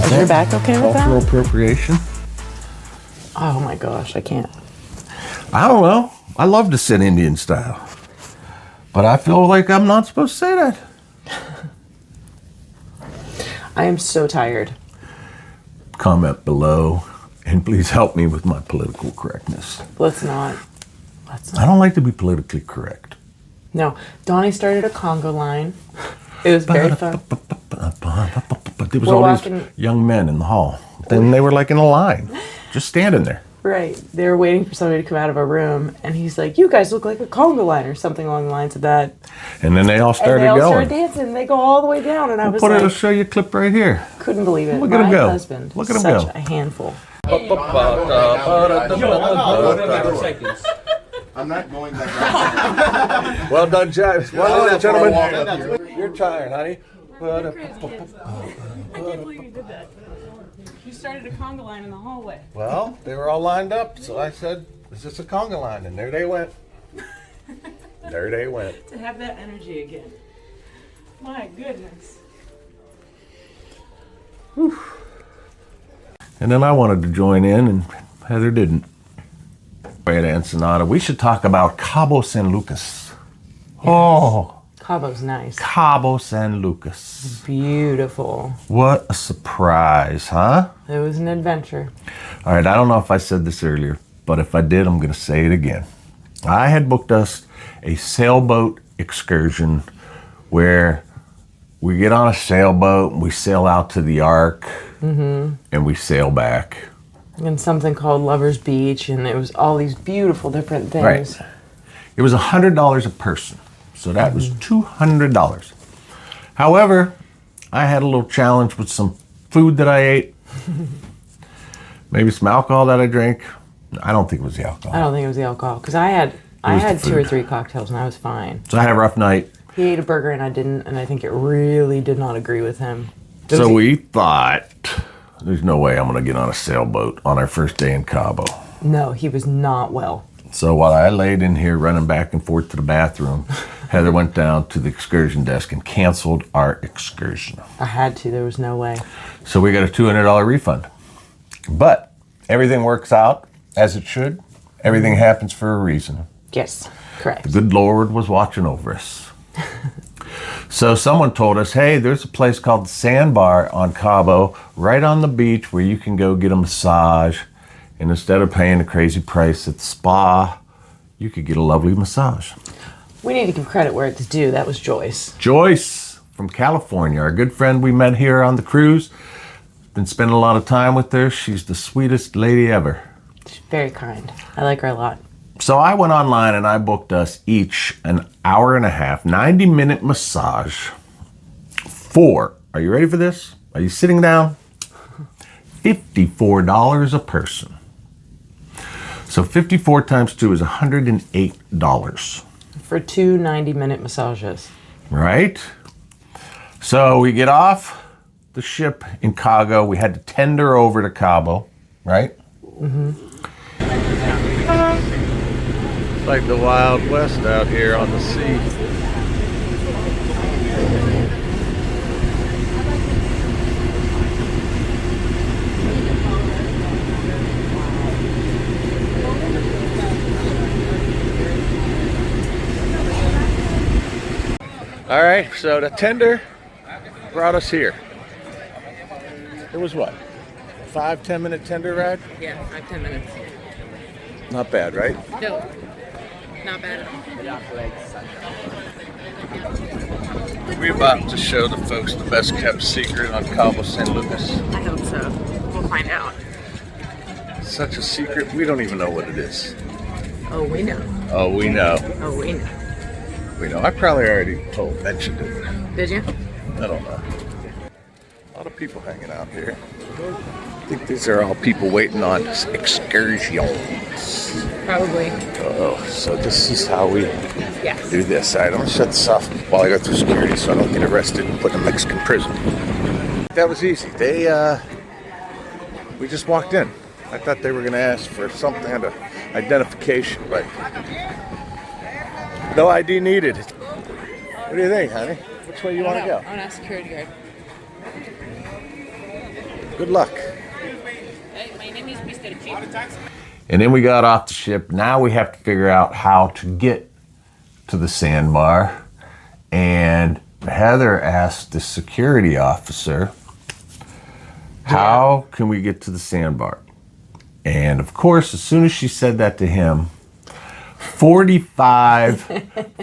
Is your back okay with Cultural that? appropriation? Oh my gosh, I can't. I don't know. I love to sit Indian style. But I feel like I'm not supposed to say that. I am so tired. Comment below and please help me with my political correctness. Let's not. I don't like to be politically correct. No. Donnie started a conga line. It was very fun. But there was We're all walking- these young men in the hall. Then they were like in a line, just standing there. Right. They were waiting for somebody to come out of a room, and he's like, "You guys look like a conga line," or something along the lines of that. And then they all And started they all going. started dancing. They go all the way down, and I was I'll like, show you a clip right here. couldn't believe it. Look at him My go. husband, Look at him such go. a handful. I'm not going back. Well done, gentlemen. You're tired, honey. I can't believe you did that. You started a conga line in the hallway. Well, they were all lined up, so I said, "Is this a conga line?" And there they went. There they went. To have that energy again. My goodness. Whew. And then I wanted to join in, and Heather didn't. At Ensenada, we should talk about Cabo San Lucas. Yes. Oh, Cabo's nice. Cabo San Lucas. Beautiful. What a surprise, huh? It was an adventure. All right, I don't know if I said this earlier, but if I did, I'm going to say it again. I had booked us a sailboat excursion where we get on a sailboat and we sail out to the Arc and we sail back. And something called Lover's Beach, and it was all these beautiful different things. Right. It was $100 a person, so that was $200. However, I had a little challenge with some food that I ate, maybe some alcohol that I drank. I don't think it was the alcohol. I don't think it was the alcohol, because I had the 2 or food. 3 cocktails and I was fine. So I had a rough night. He ate a burger and I didn't, and I think it really did not agree with him. So we thought, there's no way I'm going to get on a sailboat on our first day in Cabo. No, he was not well. So while I laid in here running back and forth to the bathroom, Heather went down to the excursion desk and canceled our excursion. I had to, there was no way. So we got a $200 refund. But everything works out as it should. Everything happens for a reason. Yes, correct. The good Lord was watching over us. So someone told us, hey, there's a place called Sandbar on Cabo, right on the beach where you can go get a massage. And instead of paying a crazy price at the spa, you could get a lovely massage. We need to give credit where it's due. That was Joyce. Joyce from California, our good friend we met here on the cruise. Been spending a lot of time with her. She's the sweetest lady ever. She's very kind. I like her a lot. So I went online and I booked us each an hour and a half, 90-minute massage for, are you ready for this? Are you sitting down? $54 a person. So 54 times 2 is $108. For 2 90-minute massages. Right? So we get off the ship in Cabo. We had to tender over to Cabo, right? Mm-hmm. It's like the Wild West out here on the sea. All right, so the tender brought us here. It was what? 5-10 minute tender ride? Yeah, 5-10 minutes. Not bad, right? No, not bad at all. We're about to show the folks the best kept secret on Cabo San Lucas. I hope so. We'll find out. Such a secret, we don't even know what it is. Oh, we know. Oh, we know. Oh, we know. We know. I probably already mentioned it. Did you? I don't know. A lot of people hanging out here. I think these are all people waiting on excursions. Probably. Oh, so this is how we Yes. do this. All right, I'm gonna shut this off while I go through security so I don't get arrested and put in a Mexican prison. That was easy. We just walked in. I thought they were gonna ask for some kind of identification, but no ID needed. What do you think, honey? Which way you want to go? I want to ask security guard. Good luck. Hey, my name is Mr. Chip. And then we got off the ship. Now we have to figure out how to get to the Sandbar. And Heather asked the security officer, how can we get to the Sandbar? And of course, as soon as she said that to him, 45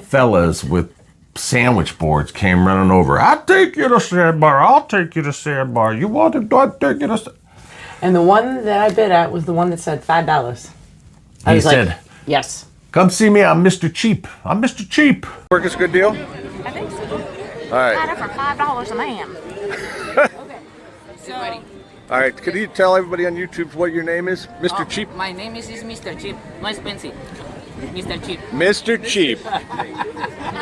fellas with sandwich boards came running over. I'll take you to Sandbar. I'll take you to Sandbar. You want to take you to And the one that I bid at was the one that said $5. He said, yes. come see me. I'm Mr. Cheap. I'm Mr. Cheap. Work is a good deal? I think so. All right. Got it for $5 a man. Okay. So, All right. Could you tell everybody on YouTube what your name is? Mr. oh, Cheap? my name is Mr. Chip. No expensive. Mr. Chip. Mr. Cheap.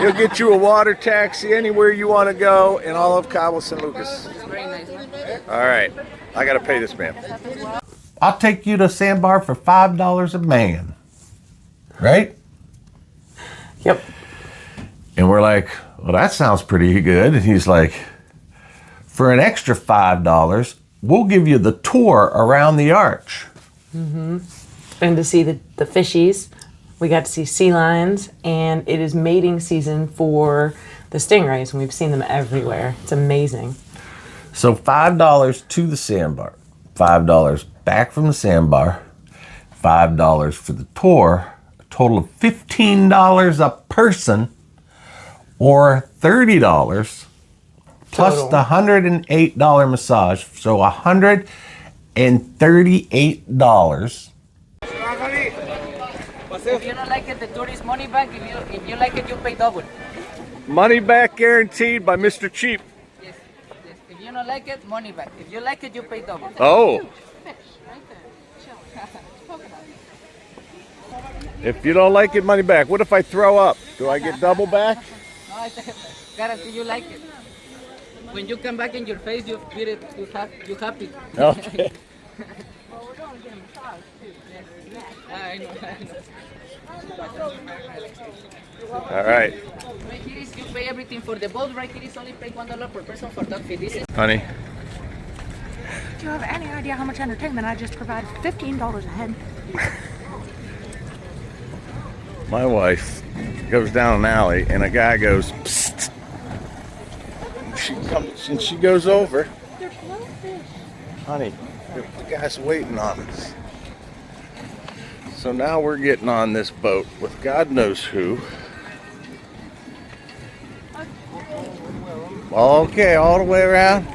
He'll get you a water taxi anywhere you want to go in all of Cabo San Lucas. Very nice, man. All right. I got to pay this man. I'll take you to Sandbar for $5 a man. Right? Yep. And we're like, well, that sounds pretty good. And he's like, for an extra $5, we'll give you the tour around the arch. And to see the fishies. We got to see sea lions, and it is mating season for the stingrays, and we've seen them everywhere. It's amazing. So $5 to the Sandbar, $5 back from the Sandbar, $5 for the tour, a total of $15 a person, or $30 plus Total. the $108 massage, so $138. If you don't like it, the tour is money back. If you like it, you pay double. Money back guaranteed by Mr. Cheap. Yes. Yes. If you don't like it, money back. If you like it, you pay double. Oh. If you don't like it, money back. What if I throw up? Do I get double back? No, I guarantee you like it. When you come back in your face, you feel it. You happy. Okay. I know. All right. Right here is you pay everything for the boat. Right here is only pay $1 per person for dog feed. This is Honey, Do you have any idea how much entertainment I just provided? $15 a head. my wife goes down an alley and a guy goes, psst. She comes and she goes over. They're blowfish. Honey, the guy's waiting on us. So now we're getting on this boat with God knows who. Okay, all the way around.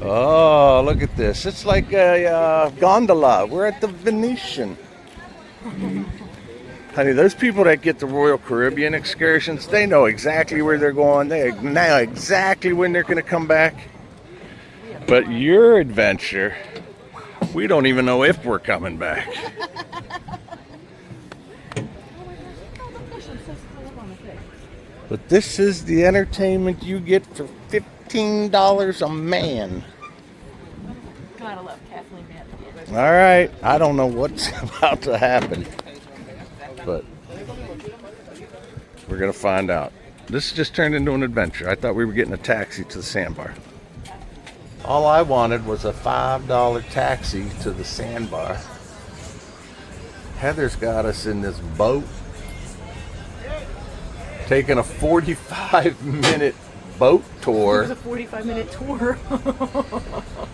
Oh, look at this. It's like a gondola. We're at the Venetian. Honey, those people that get the Royal Caribbean excursions, they know exactly where they're going. They know exactly when they're going to come back. But your adventure, we don't even know if we're coming back. But this is the entertainment you get for $15 a man. Gotta love Kathleen Matthews. All right, I don't know what's about to happen, but we're gonna find out. This just turned into an adventure. I thought we were getting a taxi to the Sandbar. All I wanted was a $5 taxi to the Sandbar. Heather's got us in this boat, taking a 45-minute boat It was tour a 45-minute tour.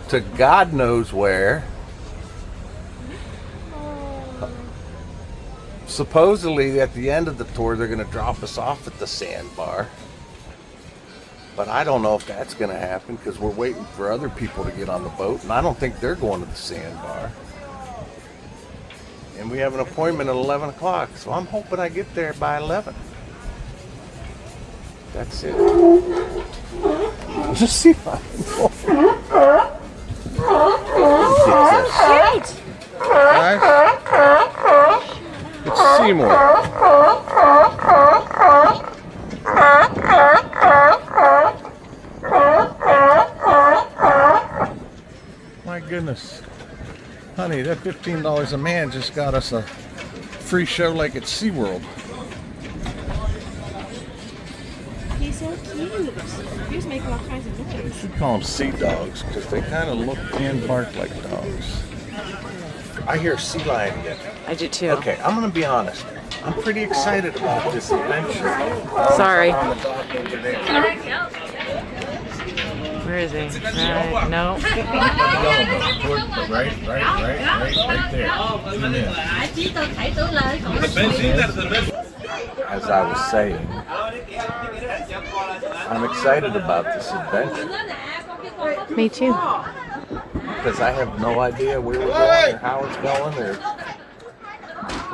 to God knows where. Supposedly at the end of the tour they're going to drop us off at the Sandbar, but I don't know if that's going to happen because we're waiting for other people to get on the boat, and I don't think they're going to the Sandbar. And we have an appointment at 11 o'clock, so I'm hoping I get there by 11. That's it. Just see if I can get this. Guys, it's Seymour. My goodness. Honey, that $15 a man just got us a free show like at SeaWorld. He's so cute. You're just making all kinds of noises. We call them sea dogs because they kind of look and bark like dogs. I hear sea lion again. I do too. Okay, I'm gonna be honest. I'm pretty excited about this adventure. Sorry. On the dock over there. Where is he? Right. No. Right there. Zoom in. As I was saying, I'm excited about this adventure Me too. because I have no idea where we're going or how it's going or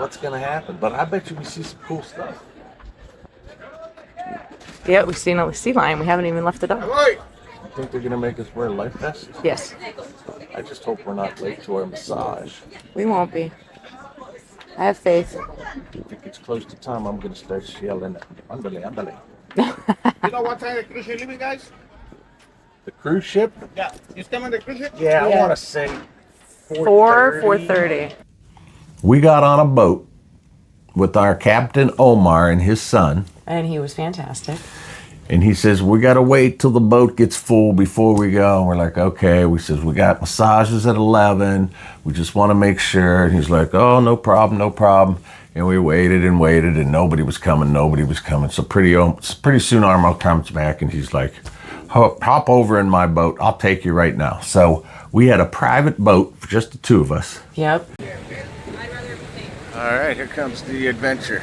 what's going to happen. But I bet you we see some cool stuff. Yeah, we've seen a sea lion. We haven't even left the dock. I think they're going to make us wear life vests. Yes. I just hope we're not late to our massage. We won't be. I have faith. If it gets close to time, I'm going to start yelling, "Andale, andale." You know what time the cruise ship leaving, guys? The cruise ship? Yeah. You still on the cruise ship? Yeah, I Yeah. want to say 4:30. We got on a boat with our Captain Omar and his son. And he was fantastic. And he says, we got to wait till the boat gets full before we go. And we're like, okay. We says, we got massages at 11. We just want to make sure. And he's like, oh, no problem, no problem. And we waited and waited and nobody was coming. So pretty soon Armo comes back and he's like, hop over in my boat. I'll take you right now. So we had a private boat for just the two of us. Yep. All right, here comes the adventure.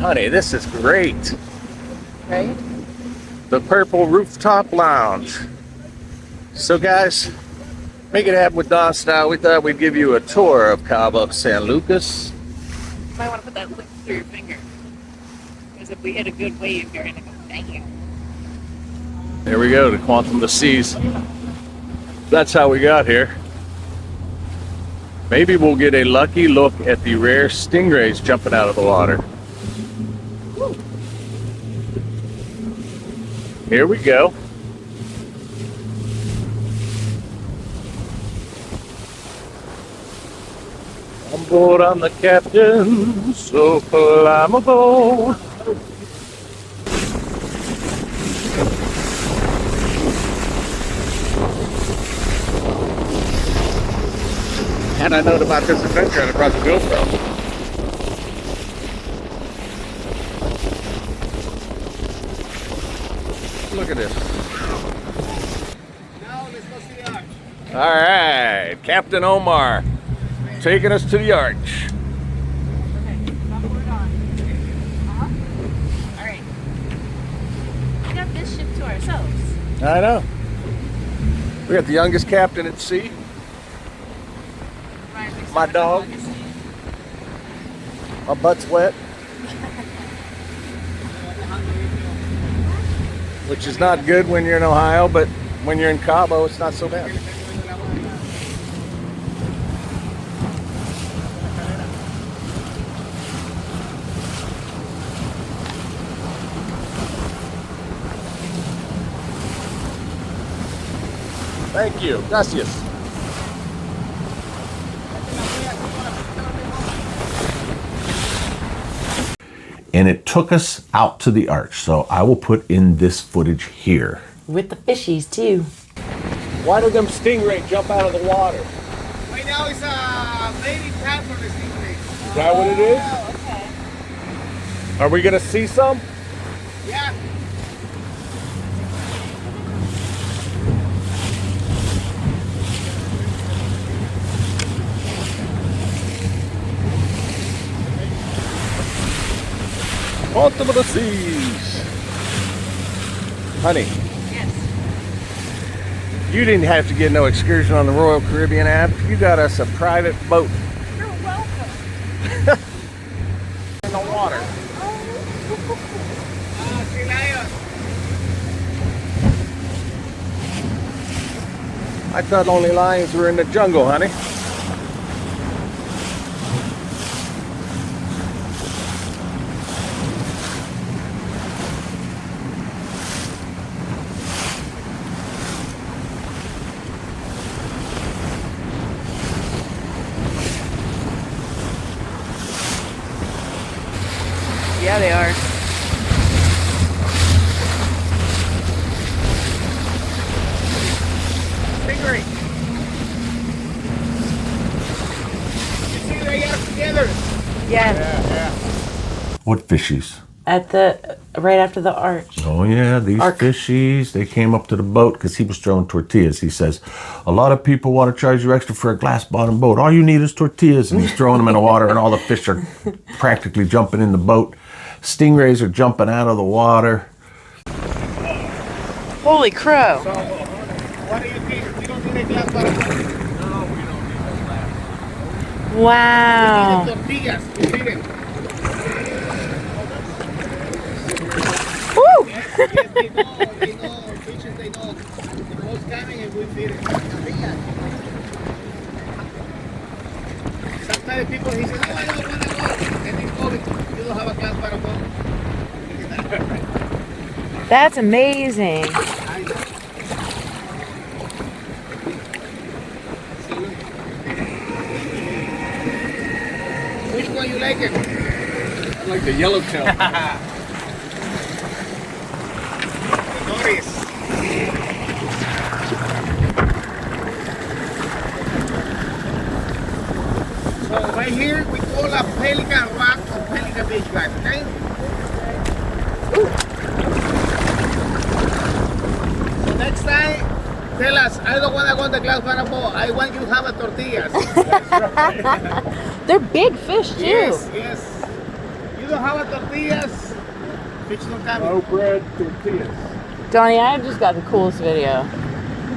Honey, this is great. Right? The Purple Rooftop Lounge. So guys, make it happen with Don Style. We thought we'd give you a tour of Cabo San Lucas. Might want to put that lip through your finger. Because if we hit a good wave, you're going to go, bang. There we go, the Quantum of the Seas. That's how we got here. Maybe we'll get a lucky look at the rare stingrays jumping out of the water. Here we go. On board, I'm the captain, so climb aboard. Had I known about this adventure, I'd have brought the GoPro. Look at this. Now let's go see the arch. All right, Captain Omar taking us to the arch. Okay, stop board on. All right. We got this ship to ourselves. I know. We got the youngest captain at sea. Right, we My started dog. August. My butt's wet. Which is not good when you're in Ohio, but when you're in Cabo, it's not so bad. Thank you. Gracias. And it took us out to the arch. So I will put in this footage here. With the fishies too. Why do them stingray jump out of the water? Right now it's a baby tap for the stingray. Is that what it is? Oh, okay. Are we gonna see some? Yeah. Quantum of the Seas. Honey, Yes. you didn't have to get no excursion on the Royal Caribbean app. You got us a private boat You're welcome. in the water. Sea lion. I thought only lions were in the jungle, honey. What fishies? At the right after the arch. Oh yeah, these Arco. fishies, they came up to the boat because he was throwing tortillas. He says, a lot of people want to charge you extra for a glass bottom boat. All you need is tortillas. And he's throwing them in the water and all the fish are practically jumping in the boat. Stingrays are jumping out of the water. Holy crow. So, what do you think? You don't need a glass bottom boat? No, we don't need a glass. Wow. Tortillas, you need it. Woo! Yes, they know, fishes, they know. The most coming and we feed it. Sometimes people, he says, oh, I don't want to go. And he's going, you don't have a glass bottom boat. That's amazing. I know. Which one you like it? I like the yellowtail. Notice. So right here we call a pelican rock or pelican beach guys, okay? So next time, tell us, I don't want to go on the glass bottom boat. I want you to have a tortillas. They're big fish too. Yes, yes. You don't have a tortillas, fish don't come. No bread, tortillas. Donnie, I just got the coolest video.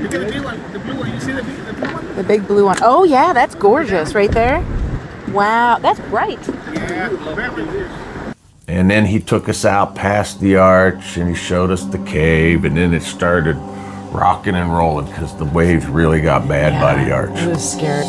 You get the big one, the blue one. You see the blue one? The big blue one. Oh yeah, that's gorgeous right there. Wow, that's bright. Yeah, very. And then he took us out past the arch and he showed us the cave, and then it started rocking and rolling because the waves really got bad by the arch. I was scared.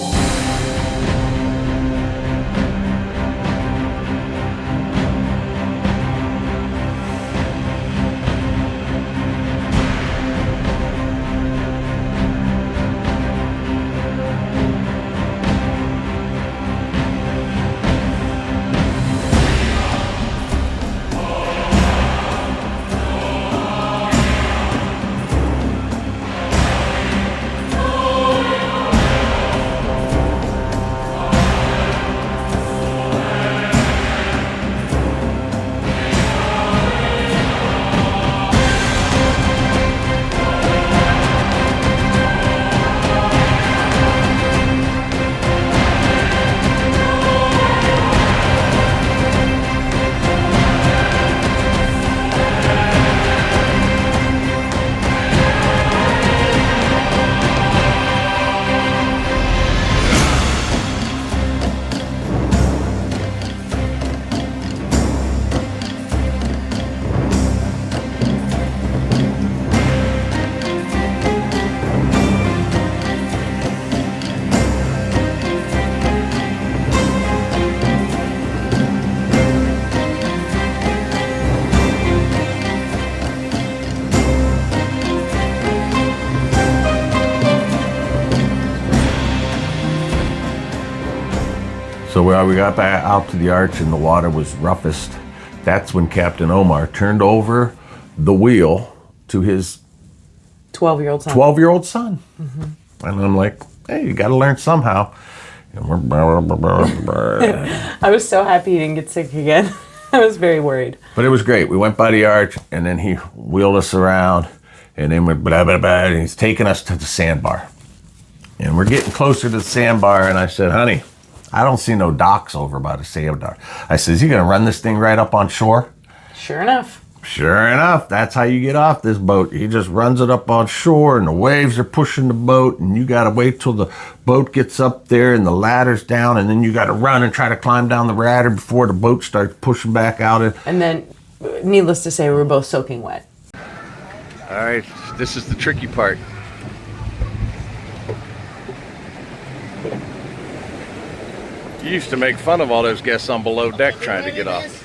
So when we got back out to the arch and the water was roughest, that's when Captain Omar turned over the wheel to his 12-year-old son. 12-year-old son. And I'm like, hey, you got to learn somehow. I was so happy he didn't get sick again. I was very worried. But it was great. We went by the arch, and then he wheeled us around, and then went blah, blah, blah, and he's taking us to the Sandbar. And we're getting closer to the Sandbar, and I said, honey, I don't see no docks over by the Sandbar. I said, is he going to run this thing right up on shore? Sure enough. Sure enough, that's how you get off this boat. He just runs it up on shore, and the waves are pushing the boat, and you got to wait till the boat gets up there and the ladder's down, and then you got to run and try to climb down the ladder before the boat starts pushing back out. And then, needless to say, we were both soaking wet. All right, this is the tricky part. You used to make fun of all those guests on below deck trying to get off.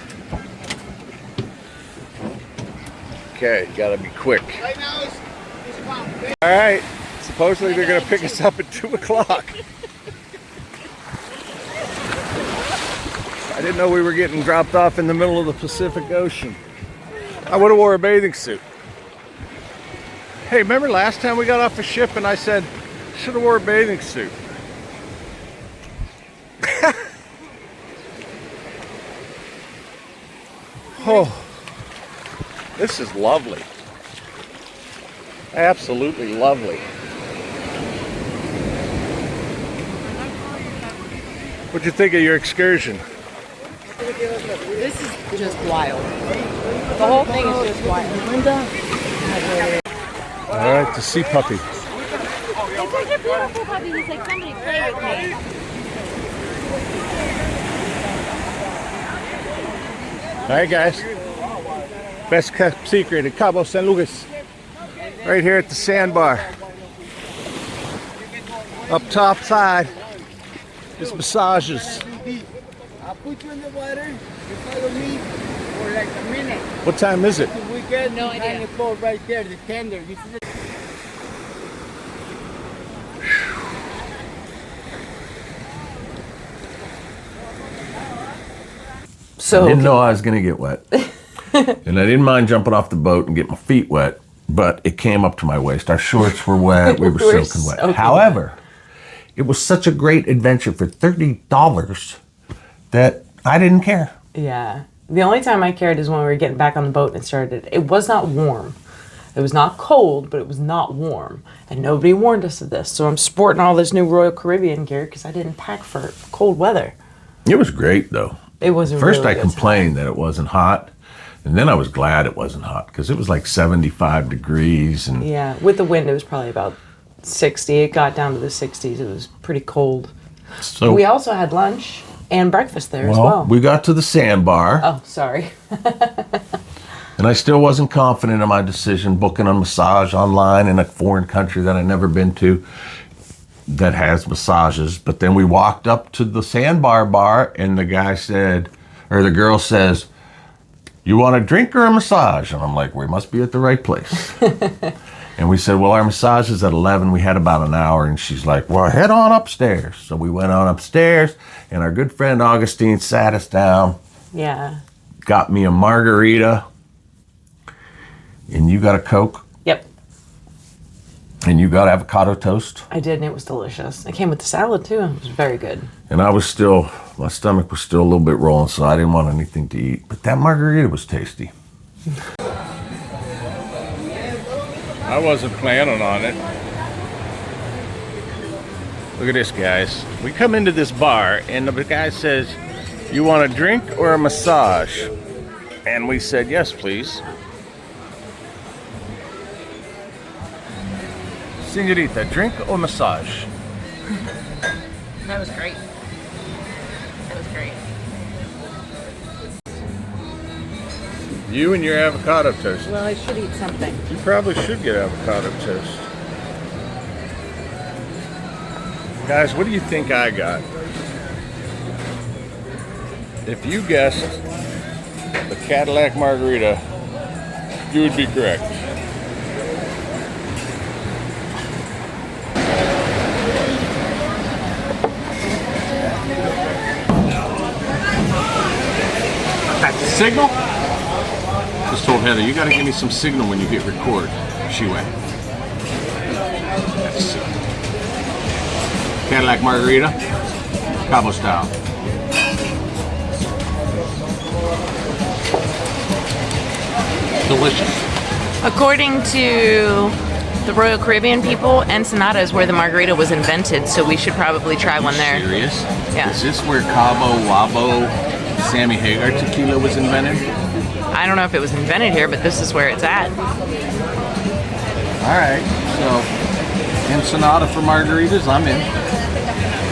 Okay, gotta be quick. Right now it's calm. All right, supposedly they're gonna pick us up at 2 o'clock. I didn't know we were getting dropped off in the middle of the Pacific Ocean. I would have wore a bathing suit. Hey, remember last time we got off a ship and I said, should have wore a bathing suit. Oh, this is lovely. Absolutely lovely. What'd you think of your excursion? This is just wild. The whole thing is just wild. All right, the sea puppy. It's such a beautiful puppy. He's like, somebody play with me. All right, guys. Best kept secret at Cabo San Lucas. Right here at the Sandbar. Up top side is massages. I'll put you in the water. You follow me for like a minute. What time is it? We get No idea. the boat right there, the tender. You see the So I didn't know I was going to get wet. And I didn't mind jumping off the boat and get my feet wet, but it came up to my waist. Our shorts were wet. We were soaking wet. soaking However, it was such a great adventure for $30 that I didn't care. yeah. The only time I cared is when we were getting back on the boat and it started. It was not warm. It was not cold, but it was not warm. And nobody warned us of this. So I'm sporting all this new Royal Caribbean gear because I didn't pack for cold weather. It was great, though. It was a First, really I good complained that it wasn't hot. And then I was glad it wasn't hot because it was like 75 degrees. And time. Yeah, with the wind, it was probably about 60. It got down to the 60s. It was pretty cold. so, We also had lunch and breakfast there as well. we got to the Sandbar. Oh, sorry. And I still wasn't confident in my decision booking a massage online in a foreign country that I'd never been to that has massages. But then we walked up to the Sandbar bar and the guy said, or the girl says, "You want a drink or a massage?" And I'm like, we must be at the right place. And we said, well, our massage is at 11. We had about an hour. And she's like, well, head on upstairs. So we went on upstairs and our good friend Augustine sat us down, Yeah. got me a margarita, and you got a Coke, Yep, and you got avocado toast. I did, and it was delicious. It came with the salad, too. It was very good. And I was still, my stomach was still a little bit rolling, so I didn't want anything to eat. But that margarita was tasty. I wasn't planning on it. Look at this, guys. We come into this bar and the guy says, "You want a drink or a massage?" And we said, "Yes, please." Senorita, drink or massage? That was great. That was great. You and your avocado toast. Well, I should eat something. You probably should get avocado toast. Guys, what do you think I got? If you guessed the Cadillac margarita, you would be correct. That's the signal? Just told Heather, you gotta give me some signal when you hit record. She went. That's the signal. Cadillac margarita, Cabo style. Delicious. According to the Royal Caribbean people, Ensenada is where the margarita was invented, so we should probably try one there. Serious? Yeah. Is this where Cabo Wabo Sammy Hagar tequila was invented? I don't know if it was invented here, but this is where it's at. All right, so Ensenada for margaritas, I'm in.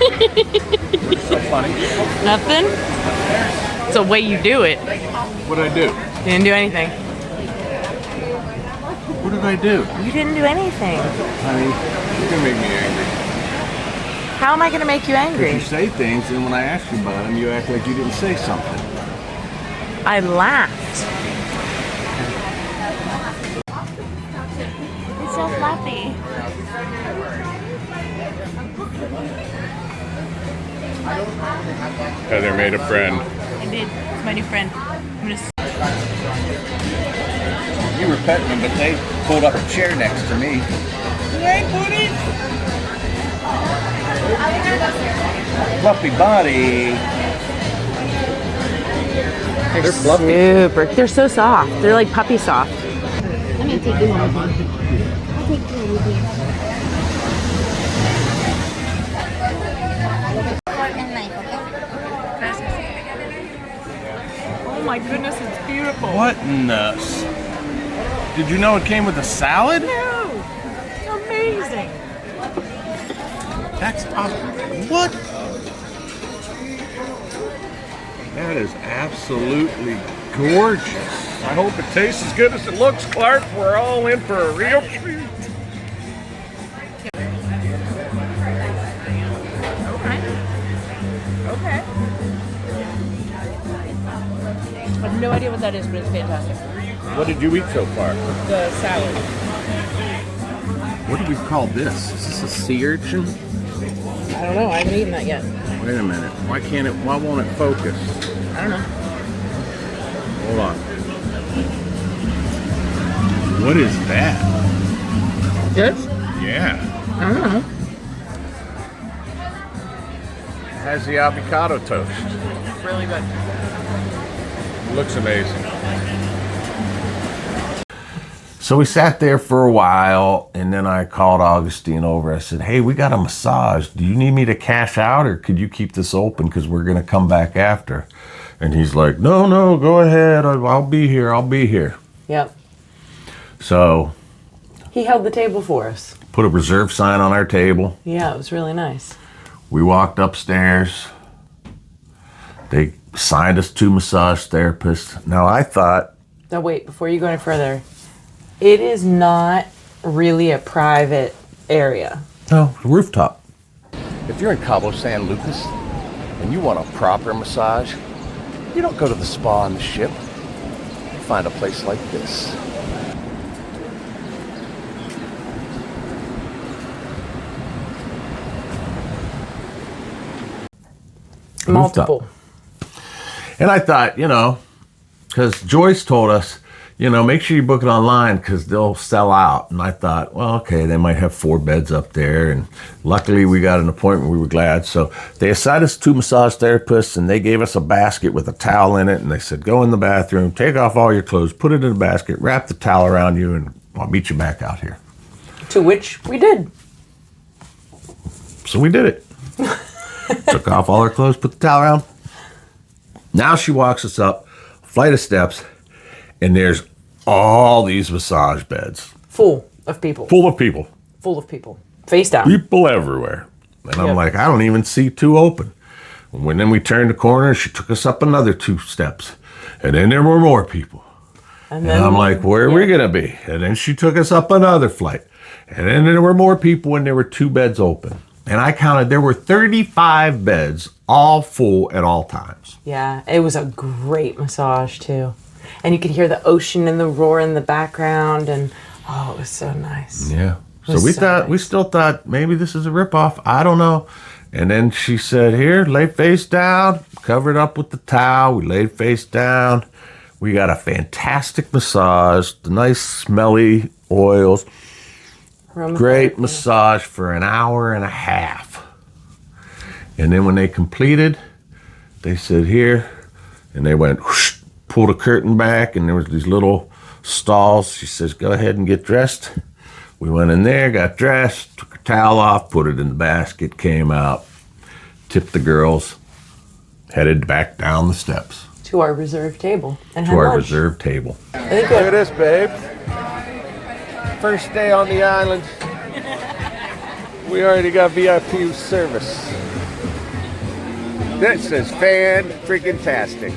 So funny. Nothing? It's the way you do it. What did I do? You didn't do anything. What did I do? You didn't do anything. Honey, you're gonna make me angry. How am I going to make you You angry? say things, and when I ask you about them, you act like you didn't say something. I laughed. It's so fluffy. Heather made a friend. I did. It's my new friend. I'm gonna. You were petting them, but they pulled up a chair next to me. Hey, buddy! Fluffy body. They're fluffy. Super. They're so soft. They're like puppy soft. I'm gonna take you home with me. I'll take you home with me. Fork and knife, okay? Oh my goodness, it's beautiful. What in the... Did you know it came with a salad? No, it's amazing. That's awesome. What? That is absolutely gorgeous. I hope it tastes as good as it looks, Clark. We're all in for a real treat. Okay. I have no idea what that is, but it's fantastic. What did you eat so far? The salad. What do we call this? Is this a sea urchin? I don't know. I haven't eaten that yet. Wait a minute. Why won't it focus? I don't know. Hold on. What is that? This? Yeah. I don't know. It has the avocado toast. Really good. It looks amazing. So we sat there for a while, and then I called Augustine over. I said, hey, we got a massage. Do you need me to cash out, or could you keep this open because we're going to come back after? And he's like, no, go ahead. I'll be here. Yep. So He held the table for us. put a reserve sign on our table. Yeah, it was really nice. We walked upstairs. They signed us 2 massage therapists. Now I thought, Now wait, before you go any further, it is not really a private area. oh, rooftop. If you're in Cabo San Lucas and you want a proper massage, you don't go to the spa on the ship. You find a place like this. Multiple. And I thought, because Joyce told us, make sure you book it online because they'll sell out. And I thought, well, okay, they might have 4 beds up there. And luckily we got an appointment. We were glad. So they assigned us 2 massage therapists, and they gave us a basket with a towel in it. And they said, go in the bathroom, take off all your clothes, put it in a basket, wrap the towel around you, and I'll meet you back out here. To which we did. So we did it. Took off all our clothes, put the towel around. Now she walks us up a flight of steps, and there's all these massage beds. Full of people. Full of people. Full of people. Face down. People everywhere. And I'm Yep. like, I don't even see 2 open. And then we turned the corner, she took us up another 2 steps. And then there were more people. And I'm like, where are we going to be? And then she took us up another flight. And then there were more people, and there were 2 beds open. And I counted, there were 35 beds, all full at all times. Yeah, it was a great massage too. And you could hear the ocean and the roar in the background, and oh, it was so nice. Yeah. So was we so thought, nice. we still thought maybe this is a ripoff. I don't know. And then she said, here, lay face down, covered up with the towel. We laid face down. We got a fantastic massage, the nice smelly oils. Great massage for an hour and a half. And then when they completed, they said here, and they went, whoosh, pulled a curtain back, and there was these little stalls. She says, go ahead and get dressed. We went in there, got dressed, took a towel off, put it in the basket, came out, tipped the girls, headed back down the steps To our reserved table. And to had our lunch. reserved table. I think Look at this, babe. First day on the island. We already got VIP service. This is fan-freaking-tastic.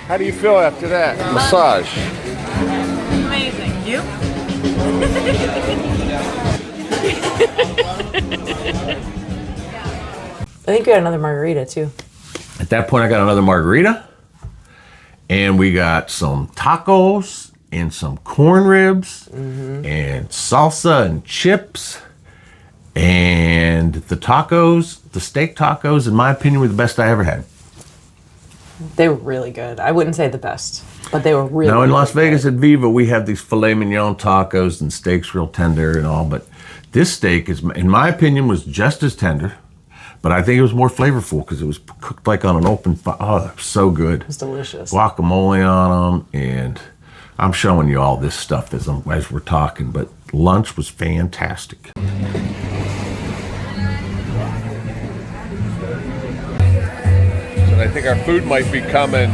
How do you feel after that? Massage. amazing. You? I think we got another margarita too. At that point, I got another margarita, and we got some tacos and some corn ribs and salsa and chips. And the tacos, the steak tacos, in my opinion, were the best I ever had. They were really good. I wouldn't say the best, but they were really Now, in really Las Vegas good. at Viva, we have these filet mignon tacos and steaks real tender and all, but This steak is, in my opinion, was just as tender, but I think it was more flavorful because it was cooked like on an open fire. Oh, it was so good. It's delicious. Guacamole on them, and I'm showing you all this stuff as we're talking, but lunch was fantastic. So I think our food might be coming.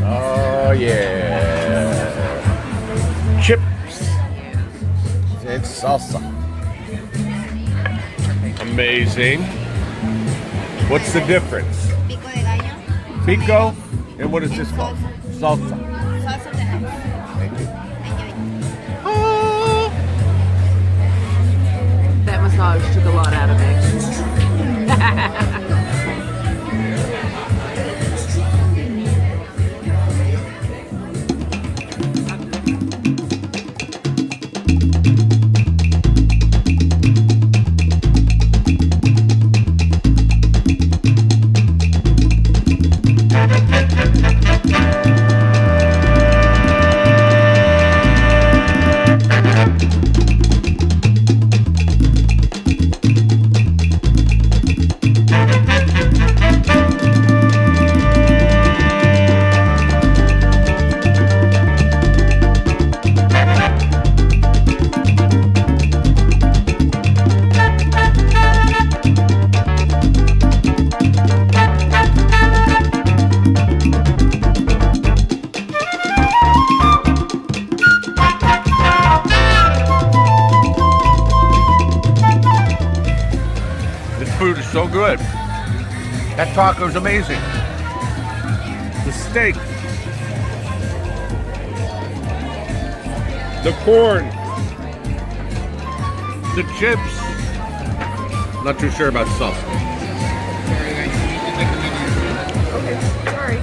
Oh yeah. Chips and salsa. Amazing. What's the difference? Pico de gallo. Pico? And what is this called? Salsa. Salsa de nuts. Thank you. That massage took a lot out of me. Food is so good. That taco's amazing. The steak. The corn. The chips. Not too sure about salsa. Sorry.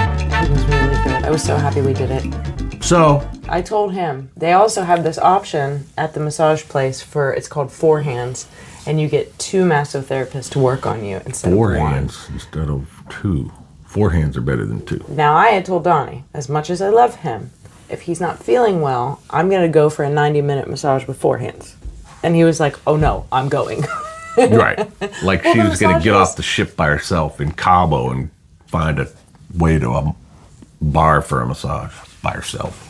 I was so happy we did it. So, I told him they also have this option at the massage place for, it's called four hands, and you get two massotherapists to work on you instead four of one. hands instead of two. Four hands are better than two. Now I had told Donnie, as much as I love him, if he's not feeling well, I'm gonna go for a 90-minute massage with four hands. And he was like, "Oh no, I'm going." Right. Like Well, she the was going to get massages- off the ship by herself in Cabo and find a way to a bar for a massage by herself.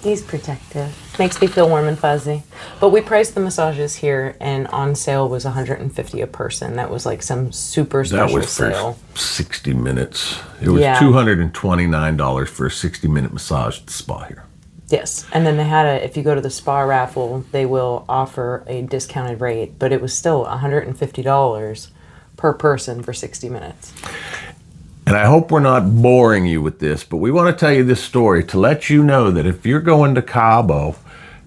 He's protective. Makes me feel warm and fuzzy. But we priced the massages here, and on sale was $150 a person. That was like some super That special was for sale. 60 minutes. It was Yeah. $229 for a 60-minute massage at the spa here. Yes, and then they had if you go to the spa raffle, they will offer a discounted rate, but it was still $150 per person for 60 minutes. And I hope we're not boring you with this, but we want to tell you this story to let you know that if you're going to Cabo,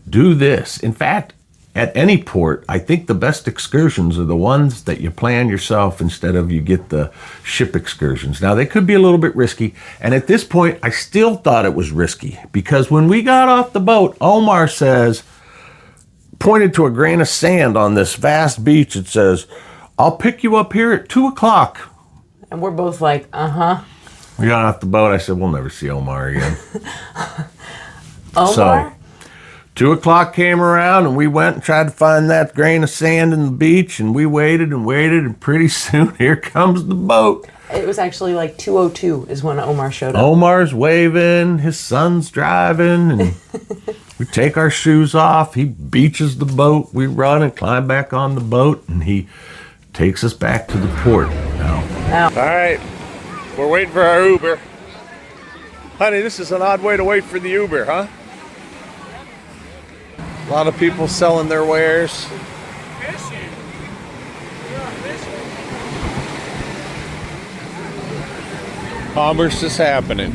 do this. In fact, at any port, I think the best excursions are the ones that you plan yourself instead of you get the ship excursions. Now, they could be a little bit risky, and at this point, I still thought it was risky because when we got off the boat, Omar pointed to a grain of sand on this vast beach. It says, "I'll pick you up here at 2 o'clock. And we're both like, uh-huh. We got off the boat. I said, we'll never see Omar again. Omar? So, 2 o'clock came around and we went and tried to find that grain of sand in the beach, and we waited and waited, and pretty soon here comes the boat. It was actually like 2:02 is when Omar showed up. Omar's waving, his son's driving, and we take our shoes off. He beaches the boat. We run and climb back on the boat, and he takes us back to the port. Now, All right, we're waiting for our Uber. Honey, this is an odd way to wait for the Uber, huh? A lot of people selling their wares. Commerce is happening.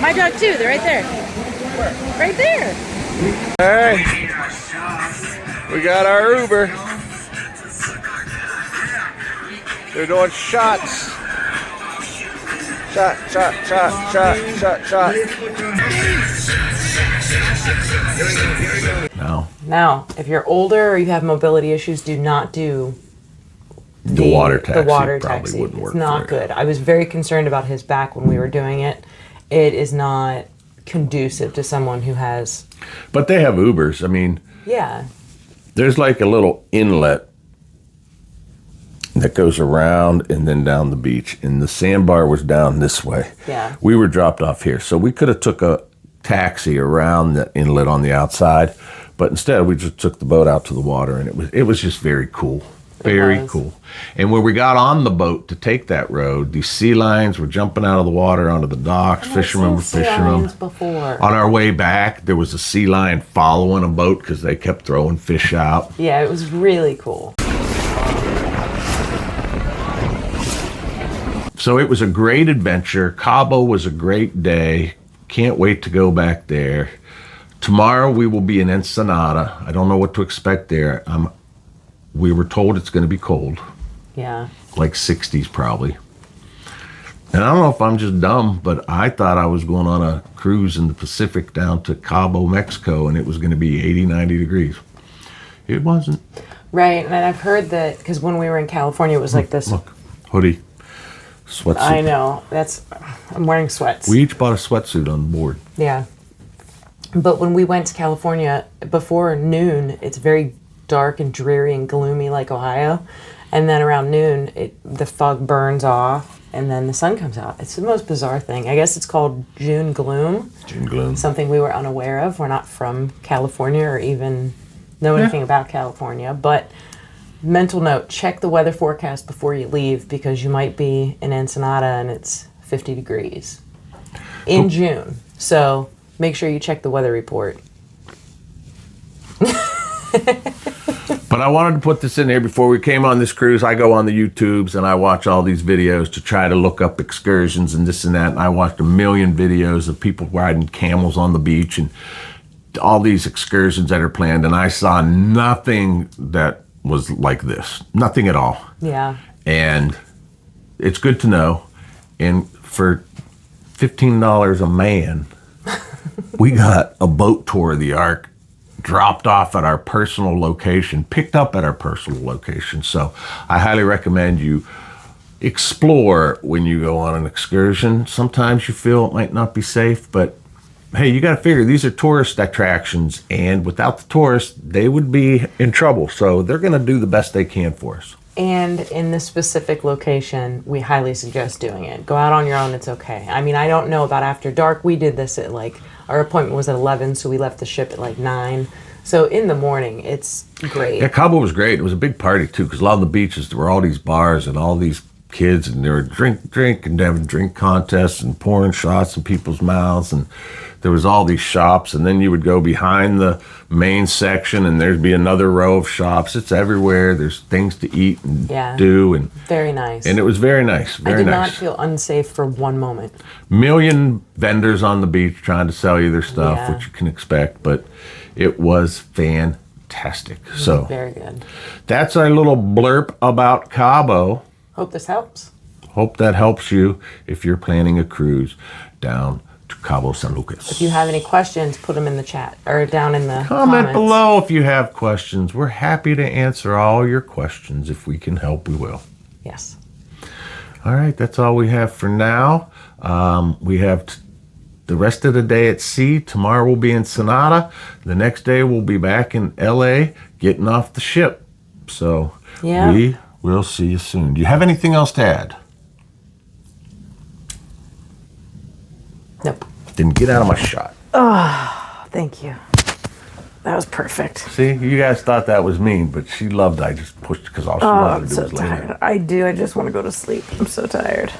My dog too. They're right there. Right there. Hey, we got our Uber. They're doing shots. Shot, shot, shot, shot, shot, shot. No. Now, if you're older or you have mobility issues, do not do The water taxi The water probably taxi. wouldn't work It's not for you. good. I was very concerned about his back when we were doing it. It is not conducive to someone who has. But they have Ubers. I mean, Yeah. there's like a little inlet that goes around and then down the beach, and the Sandbar was down this way. Yeah. We were dropped off here, so we could have took a taxi around the inlet on the outside, but instead we just took the boat out to the water, and it was just very cool. Very was. cool. And when we got on the boat to take that road, these sea lions were jumping out of the water onto the docks. Fishermen were fishing them. Before. On our way back, there was a sea lion following a boat because they kept throwing fish out. Yeah, it was really cool. So it was a great adventure. Cabo was a great day. Can't wait to go back there. Tomorrow we will be in Ensenada. I don't know what to expect there. We were told it's going to be cold, Yeah. like 60s probably. And I don't know if I'm just dumb, but I thought I was going on a cruise in the Pacific down to Cabo, Mexico, and it was going to be 80, 90 degrees. It wasn't. Right, and I've heard that because when we were in California, it was like this. Look, hoodie, sweatsuit. I know. I'm wearing sweats. We each bought a sweatsuit on board. Yeah. But when we went to California, before noon, it's very dark and dreary and gloomy like Ohio. And then around noon, the fog burns off and then the sun comes out. It's the most bizarre thing. I guess it's called June gloom. June gloom. Something we were unaware of. We're not from California or even know anything about California. But mental note, check the weather forecast before you leave because you might be in Ensenada and it's 50 degrees in June. So make sure you check the weather report. But I wanted to put this in here before we came on this cruise. I go on the YouTubes and I watch all these videos to try to look up excursions and this and that. And I watched a million videos of people riding camels on the beach and all these excursions that are planned. And I saw nothing that was like this. Nothing at all. Yeah. And it's good to know. And for $15 a man, we got a boat tour of the Arc, dropped off at our personal location, picked up at our personal location. So I highly recommend you explore when you go on an excursion. Sometimes you feel it might not be safe, but hey, you got to figure these are tourist attractions, and without the tourists, they would be in trouble. So they're going to do the best they can for us. And in this specific location, we highly suggest doing it. Go out on your own, it's okay. I mean, I don't know about after dark. We did this at our appointment was at 11, so we left the ship at 9. So in the morning, it's great. Yeah, Cabo was great. It was a big party too, because a lot of the beaches, there were all these bars and all these kids, and they were drink, and having drink contests and pouring shots in people's mouths, and there was all these shops, and then you would go behind the main section, and there'd be another row of shops. It's everywhere. There's things to eat and do, and very nice. And it was very nice. I Very did nice. not feel unsafe for one moment. Million vendors on the beach trying to sell you their stuff, Yeah. which you can expect, but it was fantastic. So Very good. that's our little blurb about Cabo. Hope this helps. Hope that helps you if you're planning a cruise down to Cabo San Lucas. If you have any questions, put them in the chat or down in the Comment comments. below if you have questions. We're happy to answer all your questions. If we can help, we will. Yes. All right, that's all we have for now. We have the rest of the day at sea. Tomorrow we'll be in Ensenada. The next day we'll be back in LA getting off the ship. So we will see you soon. Do you have anything else to add? Nope. Then get out of my shot. Thank you. That was perfect. See, you guys thought that was mean, but she loved I just pushed because all she wanted to do was lay down. I do. I just want to go to sleep. I'm so tired.